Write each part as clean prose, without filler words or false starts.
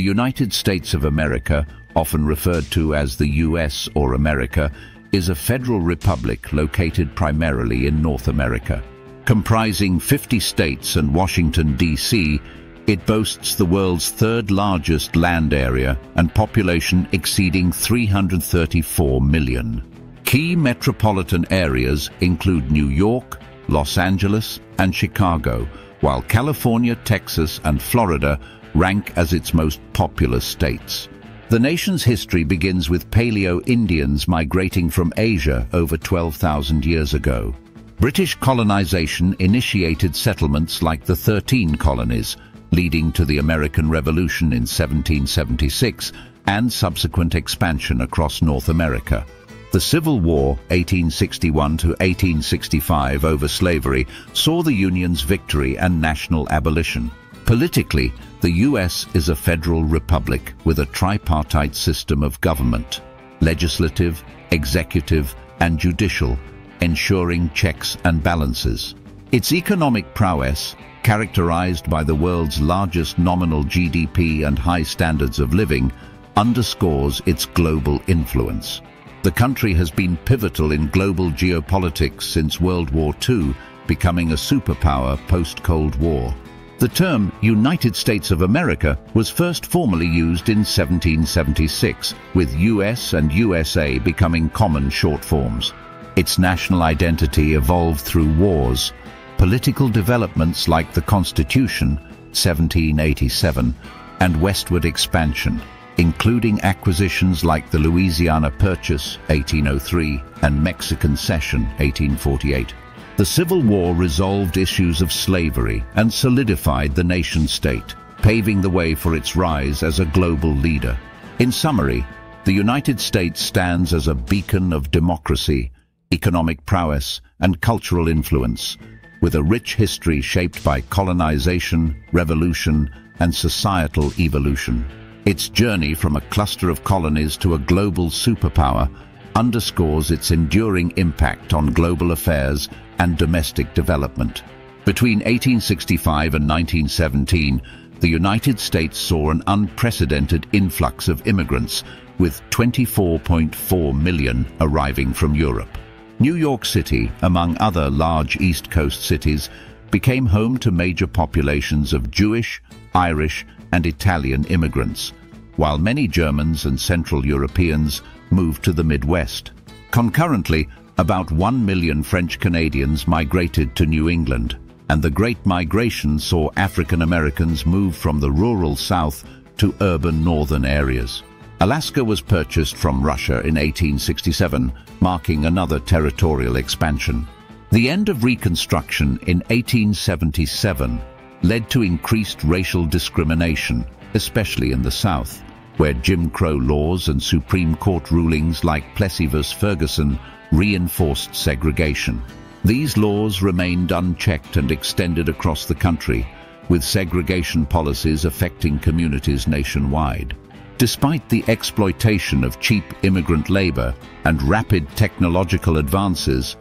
The United States of America, often referred to as the US or America, is a federal republic located primarily in North America. Comprising 50 states and Washington, D.C., it boasts the world's third largest land area and population exceeding 334 million. Key metropolitan areas include New York, Los Angeles, and Chicago, while California, Texas, and Florida rank as its most populous states. The nation's history begins with Paleo-Indians migrating from Asia over 12,000 years ago. British colonization initiated settlements like the 13 colonies, leading to the American Revolution in 1776 and subsequent expansion across North America. The Civil War, 1861 to 1865, over slavery saw the Union's victory and national abolition. Politically, the U.S. is a federal republic with a tripartite system of government, legislative, executive, and judicial, ensuring checks and balances. Its economic prowess, characterized by the world's largest nominal GDP and high standards of living, underscores its global influence. The country has been pivotal in global geopolitics since World War II, becoming a superpower post-Cold War. The term United States of America was first formally used in 1776, with US and USA becoming common short forms. Its national identity evolved through wars, political developments like the Constitution, 1787, and westward expansion, including acquisitions like the Louisiana Purchase, 1803, and Mexican Cession, 1848. The Civil War resolved issues of slavery and solidified the nation-state, paving the way for its rise as a global leader. In summary, the United States stands as a beacon of democracy, economic prowess, and cultural influence, with a rich history shaped by colonization, revolution, and societal evolution. Its journey from a cluster of colonies to a global superpower underscores its enduring impact on global affairs and domestic development. Between 1865 and 1917, the United States saw an unprecedented influx of immigrants, with 24.4 million arriving from Europe. New York City, among other large East Coast cities, became home to major populations of Jewish, Irish, and Italian immigrants, while many Germans and Central Europeans moved to the Midwest. Concurrently, about 1 million French Canadians migrated to New England, and the Great Migration saw African Americans move from the rural South to urban northern areas. Alaska was purchased from Russia in 1867, marking another territorial expansion. The end of Reconstruction in 1877 led to increased racial discrimination, especially in the South, where Jim Crow laws and Supreme Court rulings like Plessy v. Ferguson reinforced segregation. These laws remained unchecked and extended across the country, with segregation policies affecting communities nationwide. Despite the exploitation of cheap immigrant labor and rapid technological advances,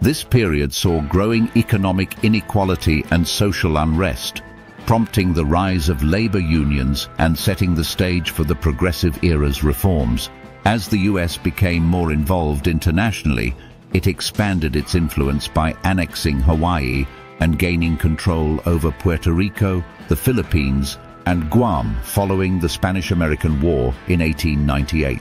this period saw growing economic inequality and social unrest, prompting the rise of labor unions and setting the stage for the Progressive era's reforms. As the U.S. became more involved internationally, it expanded its influence by annexing Hawaii and gaining control over Puerto Rico, the Philippines, and Guam following the Spanish-American War in 1898.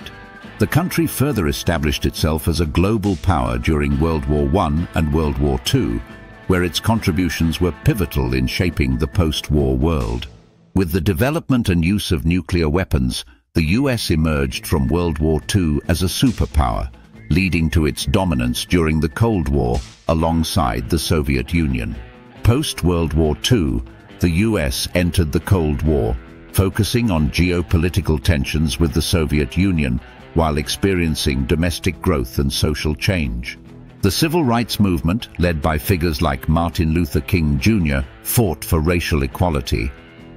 The country further established itself as a global power during World War I and World War II, where its contributions were pivotal in shaping the post-war world. With the development and use of nuclear weapons, the U.S. emerged from World War II as a superpower, leading to its dominance during the Cold War alongside the Soviet Union. Post-World War II, the U.S. entered the Cold War, focusing on geopolitical tensions with the Soviet Union while experiencing domestic growth and social change. The civil rights movement, led by figures like Martin Luther King Jr., fought for racial equality,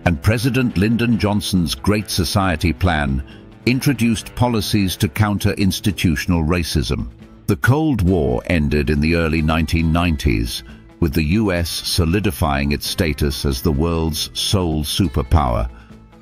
and President Lyndon Johnson's Great Society Plan introduced policies to counter institutional racism. The Cold War ended in the early 1990s, with the U.S. solidifying its status as the world's sole superpower,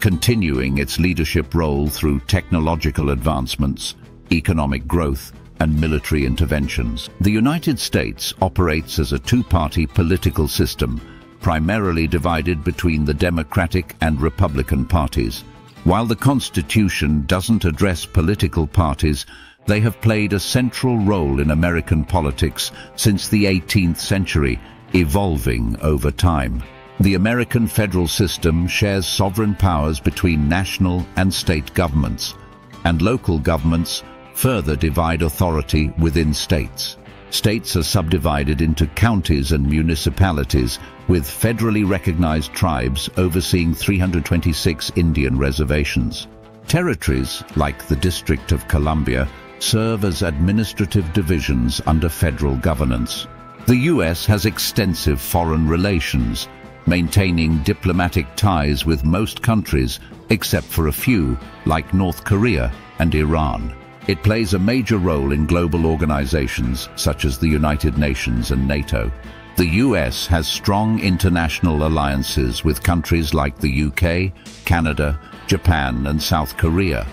continuing its leadership role through technological advancements, economic growth, and military interventions. The United States operates as a two-party political system, primarily divided between the Democratic and Republican parties. While the Constitution doesn't address political parties, they have played a central role in American politics since the 18th century, evolving over time. The American federal system shares sovereign powers between national and state governments, and local governments further divide authority within states. States are subdivided into counties and municipalities, with federally recognized tribes overseeing 326 Indian reservations. Territories, like the District of Columbia, serve as administrative divisions under federal governance. The U.S. has extensive foreign relations, maintaining diplomatic ties with most countries, except for a few, like North Korea and Iran. It plays a major role in global organizations such as the United Nations and NATO. The US has strong international alliances with countries like the UK, Canada, Japan, and South Korea,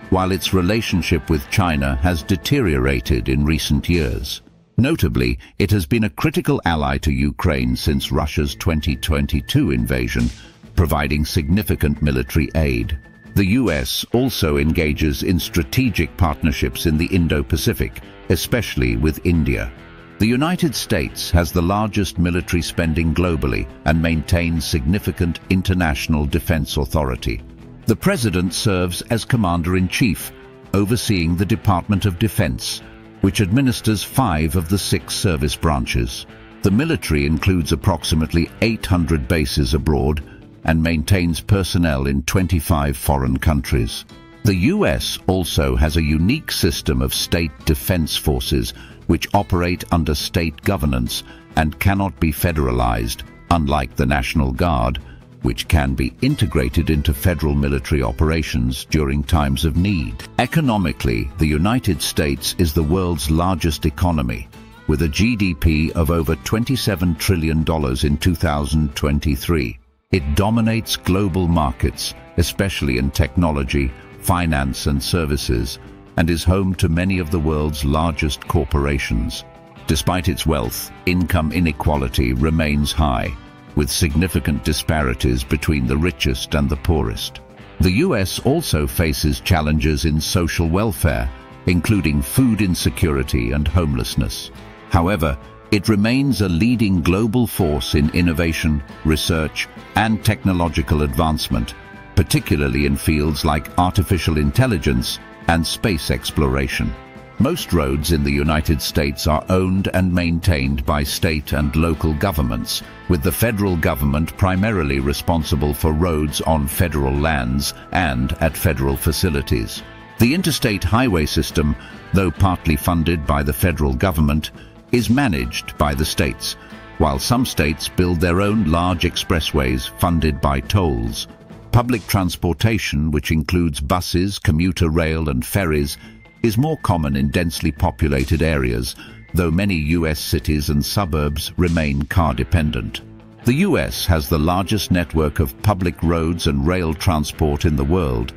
while its relationship with China has deteriorated in recent years. Notably, it has been a critical ally to Ukraine since Russia's 2022 invasion, providing significant military aid. The US also engages in strategic partnerships in the Indo-Pacific, especially with India. The United States has the largest military spending globally and maintains significant international defense authority. The President serves as Commander-in-Chief, overseeing the Department of Defense, which administers 5 of the 6 service branches. The military includes approximately 800 bases abroad and maintains personnel in 25 foreign countries. The US also has a unique system of state defense forces which operate under state governance and cannot be federalized, unlike the National Guard, which can be integrated into federal military operations during times of need. Economically, the United States is the world's largest economy, with a GDP of over $27 trillion in 2023. It dominates global markets, especially in technology, finance and services, and is home to many of the world's largest corporations. Despite its wealth, income inequality remains high, with significant disparities between the richest and the poorest. The US also faces challenges in social welfare, including food insecurity and homelessness. However, it remains a leading global force in innovation, research, and technological advancement, particularly in fields like artificial intelligence and space exploration. Most roads in the United States are owned and maintained by state and local governments, with the federal government primarily responsible for roads on federal lands and at federal facilities. The interstate highway system, though partly funded by the federal government, is managed by the states, while some states build their own large expressways funded by tolls. Public transportation, which includes buses, commuter rail, and ferries, is more common in densely populated areas, though many US cities and suburbs remain car-dependent. The US has the largest network of public roads and rail transport in the world,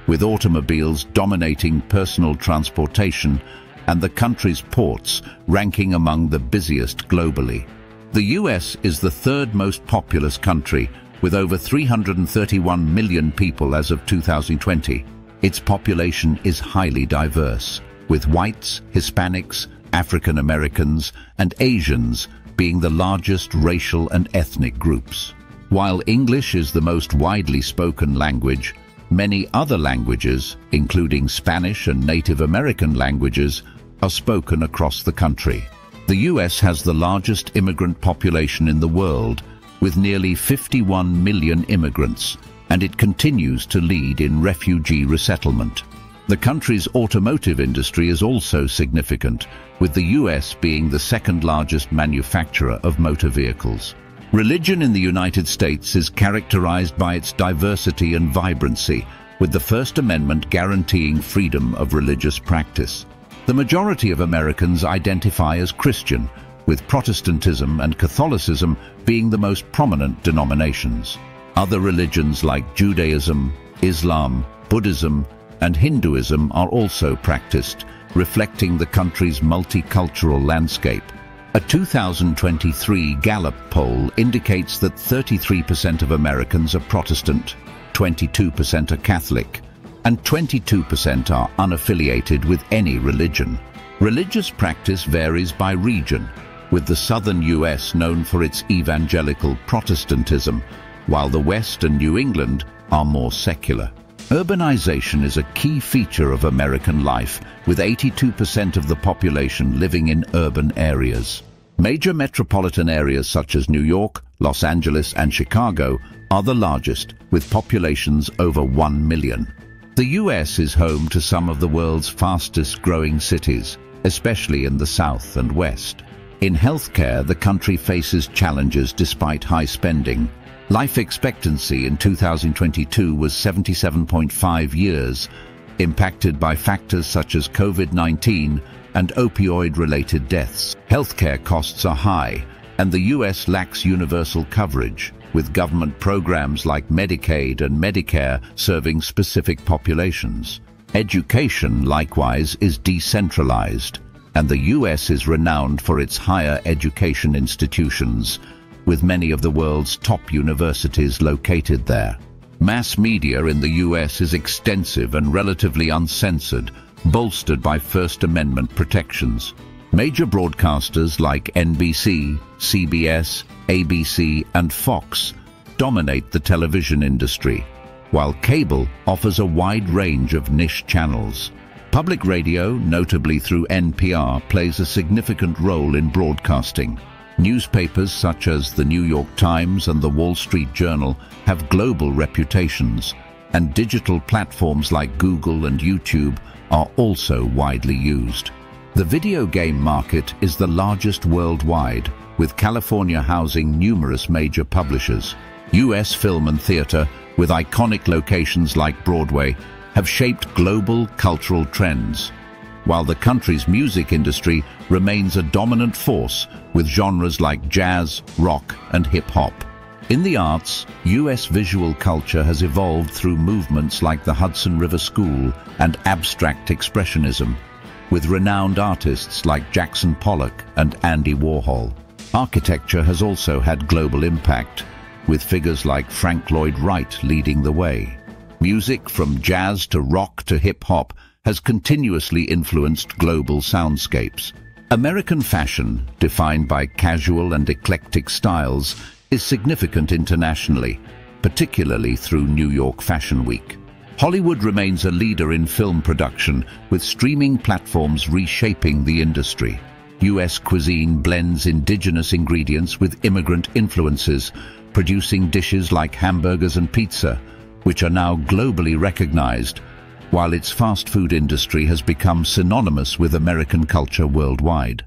with automobiles dominating personal transportation and the country's ports ranking among the busiest globally. The US is the 3rd most populous country, with over 331 million people as of 2020. Its population is highly diverse, with whites, Hispanics, African Americans, and Asians being the largest racial and ethnic groups. While English is the most widely spoken language, many other languages, including Spanish and Native American languages, are spoken across the country. The US has the largest immigrant population in the world, with nearly 51 million immigrants, and it continues to lead in refugee resettlement. The country's automotive industry is also significant, with the US being the 2nd largest manufacturer of motor vehicles. Religion in the United States is characterized by its diversity and vibrancy, with the First Amendment guaranteeing freedom of religious practice. The majority of Americans identify as Christian, with Protestantism and Catholicism being the most prominent denominations. Other religions like Judaism, Islam, Buddhism, and Hinduism are also practiced, reflecting the country's multicultural landscape. A 2023 Gallup poll indicates that 33% of Americans are Protestant, 22% are Catholic, and 22% are unaffiliated with any religion. Religious practice varies by region, with the southern US known for its evangelical Protestantism, while the West and New England are more secular. Urbanization is a key feature of American life, with 82% of the population living in urban areas. Major metropolitan areas such as New York, Los Angeles, and Chicago are the largest, with populations over 1 million. The US is home to some of the world's fastest-growing cities, especially in the South and West. In healthcare, the country faces challenges despite high spending. Life expectancy in 2022 was 77.5 years, impacted by factors such as COVID-19 and opioid-related deaths. Healthcare costs are high, and the US lacks universal coverage, with government programs like Medicaid and Medicare serving specific populations. Education, likewise, is decentralized, and the US is renowned for its higher education institutions, with many of the world's top universities located there. Mass media in the US is extensive and relatively uncensored, bolstered by First Amendment protections. Major broadcasters like NBC, CBS, ABC, and Fox dominate the television industry, while cable offers a wide range of niche channels. Public radio, notably through NPR, plays a significant role in broadcasting. Newspapers such as the New York Times and the Wall Street Journal have global reputations, and digital platforms like Google and YouTube are also widely used. The video game market is the largest worldwide, with California housing numerous major publishers. US film and theater, with iconic locations like Broadway, have shaped global cultural trends, while the country's music industry remains a dominant force with genres like jazz, rock, and hip-hop. In the arts, US visual culture has evolved through movements like the Hudson River School and abstract expressionism, with renowned artists like Jackson Pollock and Andy Warhol. Architecture has also had global impact, with figures like Frank Lloyd Wright leading the way. Music, from jazz to rock to hip-hop, has continuously influenced global soundscapes. American fashion, defined by casual and eclectic styles, is significant internationally, particularly through New York Fashion Week. Hollywood remains a leader in film production, with streaming platforms reshaping the industry. US cuisine blends indigenous ingredients with immigrant influences, producing dishes like hamburgers and pizza, which are now globally recognized, while its fast food industry has become synonymous with American culture worldwide.